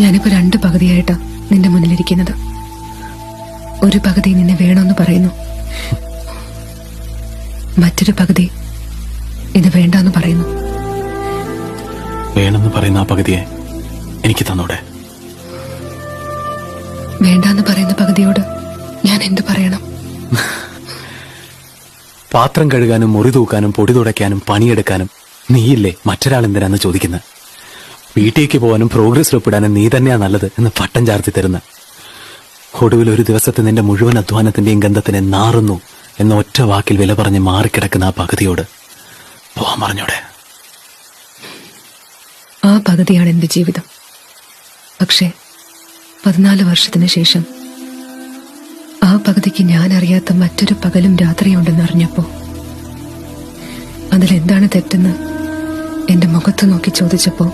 ഞാനിപ്പോ 2 പകുതിയായിട്ടാ നിന്റെ മുന്നിലിരിക്കുന്നത്. ഒരു പകുതി നിന്നെ വേണമെന്ന് പറയുന്നു, മറ്റൊരു പകുതി ഇത് വേണ്ടെന്ന് പറയുന്നു. വേണമെന്ന് പറയുന്ന ആ പകുതിയെ എനിക്ക് തന്നൂടെ? വേണ്ടാന്ന് പറയുന്ന പകുതിയോട് ഞാൻ എന്തു പറയണം? പാത്രം കഴുകാനും മുറി തൂക്കാനും പൊടി തുടയ്ക്കാനും പണിയെടുക്കാനും നീയില്ലേ മറ്റൊരാൾ എന്തിനാന്ന് ചോദിക്കുന്നത്. വീട്ടിലേക്ക് പോകാനും പ്രോഗ്രസ് ഒപ്പിടാനും നീ തന്നെയാ നല്ലത് എന്ന് പട്ടം ചാർത്തി തരുന്ന, ഒടുവിൽ ഒരു ദിവസത്തെ നിന്റെ മുഴുവൻ അധ്വാനത്തിന്റെയും ഗന്ധത്തിനെ നാറുന്നു എന്ന ഒറ്റ വാക്കിൽ വില പറഞ്ഞ് മാറിക്കിടക്കുന്ന ആ പകുതിയോട് പോവാൻ പറഞ്ഞോടെ? ആ പകുതിയാണ് എന്റെ ജീവിതം. പക്ഷേ 14 വർഷത്തിന് ശേഷം ആ പകുതിക്ക് ഞാൻ അറിയാത്ത മറ്റൊരു പകലും രാത്രിയുണ്ടെന്ന് അറിഞ്ഞപ്പോ അതിലെന്താണ് തെറ്റെന്ന് എന്റെ മുഖത്ത് നോക്കി ചോദിച്ചപ്പോ